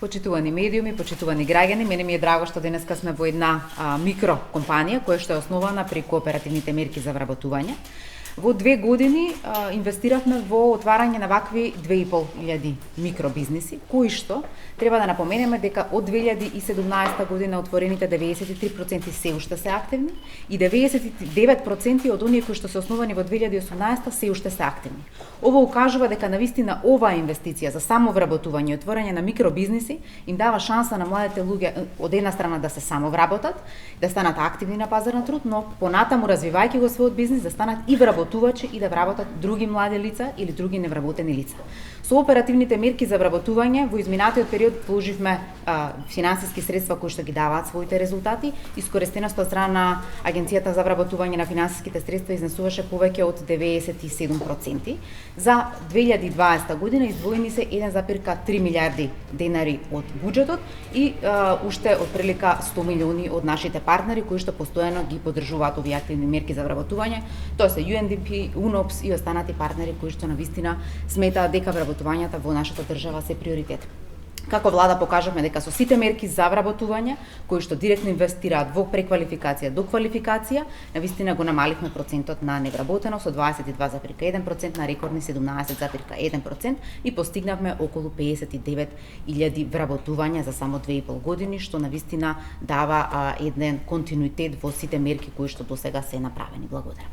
Почитувани медиуми, почитувани граѓани, мене ми е драго што денеска сме во една микрокомпанија која што е основана при кооперативните мерки за вработување. Во 2 години инвестиравме во отварање на вакви 2500 микробизнеси, кои што треба да напоменеме дека од 2017 година отворените 93% се уште се активни и 99% од оние кои што се основани во 2018 се уште се активни. Ова укажува дека навистина оваа инвестиција за самовработување и отворање на микробизнеси им дава шанса на младите луѓе од една страна да се самовработат, да станат активни на пазар на труд, но понатаму развивајќи го својот бизнис да станат и вработувачи и да вработат други млади лица или други невработени лица. Со оперативните мерки за вработување во изминатиот период вложивме финансиски средства кои што ги даваат своите резултати. Искористеноста од страна на Агенцијата за вработување на финансиските средства изнесуваше повеќе од 97%. За 2020 година издвоени се 1,3 милиарди денари од буџетот и уште отприлика 100 милиони од нашите партнери кои што постојано ги поддржуваат овие активни мерки за вработување. Тоа се UNDP, UNOPS и останати партнери кои што навистина сметаат дека вработувањето во нашата држава се приоритет. Како влада покажавме дека со сите мерки за вработување, кои што директно инвестираат во преквалификација до квалификација, навистина го намалихме процентот на невработеност од 22,1% на рекордни 17,1% и постигнавме околу 59.000 вработувања за само 2,5 години, што навистина дава еден континуитет во сите мерки кои што досега се направени. Благодарам.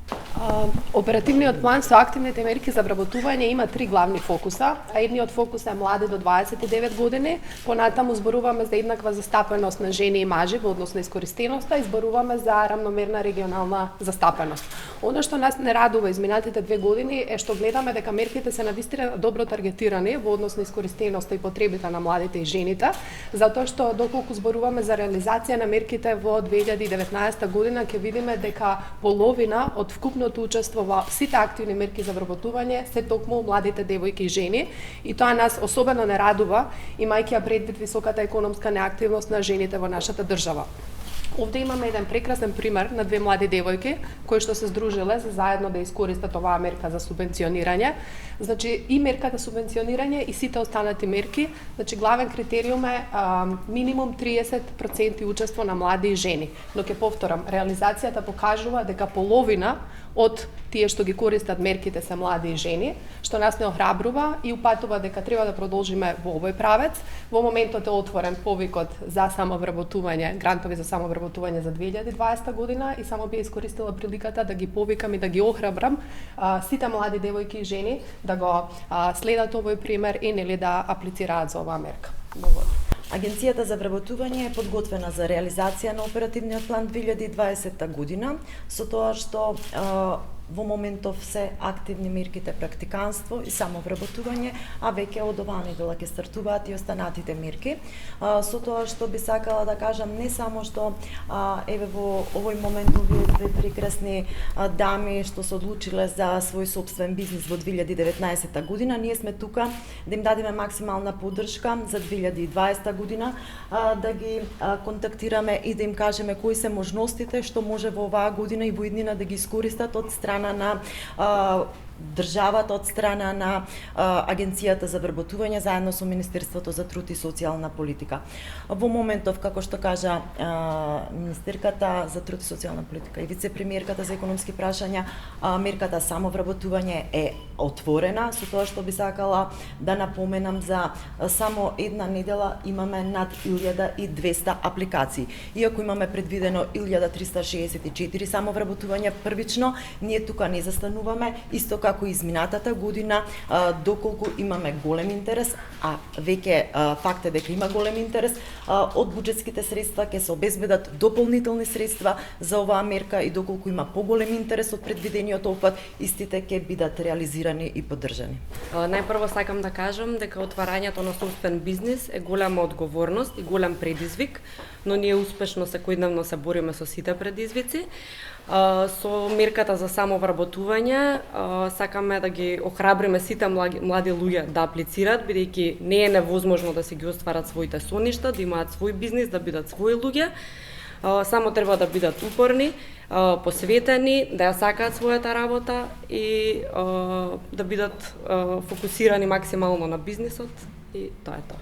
Оперативниот план со активните мерки за вработување има 3 главни фокуса, а едниот фокус е млади до 29 години. Понатаму зборуваме за еднаква застапеност на жени и мажи во однос на искористеноста и зборуваме за рамномерна регионална застапеност. Оно што нас не радува изминатите 2 години е што гледаме дека мерките се навистина добро таргетирани во однос на искористеноста и потребите на младите и жените, затоа што доколку зборуваме за реализација на мерките во 2019 година ќе видиме дека половина од вкупното учество во сите активни мерки за вработување се токму младите девојки и жени и тоа нас особено не радува, имајќи ја предвид високата економска неактивност на жените во нашата држава. Овде имаме еден прекрасен пример на 2 млади девојки кои што се здружиле за заедно да искористат оваа мерка за субвенционирање. Значи и мерката субвенционирање и сите останати мерки, значи главен критериум е минимум 30% учество на млади и жени. Но ќе повторам, реализацијата покажува дека половина од тие што ги користат мерките се млади и жени, што нас не охрабрува и упатува дека треба да продолжиме во овој правец. Во моментот е отворен повикот за самовработување, грантови за самовработување за 2020 година и само би искористила приликата да ги повикам и да ги охрабрам сите млади девојки и жени да го следат овој пример и нели да аплицираат за оваа мерка. Благодарам. Агенцијата за вработување е подготвена за реализација на оперативниот план 2020 година, со тоа што во моментов се активни мерките практиканство и самовработување, а веќе од оваа недела ќе стартуваат и останатите мерки. Со тоа што би сакала да кажам, не само што еве во овој момент овие 2 прекрасни дами што се одлучиле за свој сопствен бизнис во 2019 година, ние сме тука да им дадеме максимална поддршка за 2020 година, да ги контактираме и да им кажеме кои се можностите што може во оваа година и во иднина да ги искористат од страна на државата, од страна на Агенцијата за вработување заедно со Министерството за труд и социјална политика. Во моментов, како што кажа Министерката за труд и социјална политика и вице-премиерката за економски прашања, мерката самовработување е отворена, со тоа што би сакала да напоменам за само една недела имаме над 1200 апликации. Иако имаме предвидено 1364 самовработувања првично, ние тука не застануваме, исто како изминатата година, доколку имаме голем интерес, а веќе факт е дека има голем интерес, од буџетските средства ќе се обезбедат дополнителни средства за оваа мерка и доколку има поголем интерес од предвидениот опфат, истите ќе бидат реализирани и поддржани. Најпрво сакам да кажам дека отварањето на сопствен бизнис е голема одговорност и голем предизвик, но ние успешно секојдневно се бориме со сите предизвици. Со мерката за самовработување сакаме да ги охрабриме сите млади луѓе да аплицираат, бидејќи не е невозможно да си ги остварат своите соништа, да имаат свој бизнис, да бидат своји луѓе. Само треба да бидат упорни, посветени, да ја сакаат својата работа и да бидат фокусирани максимално на бизнисот и тоа е тоа.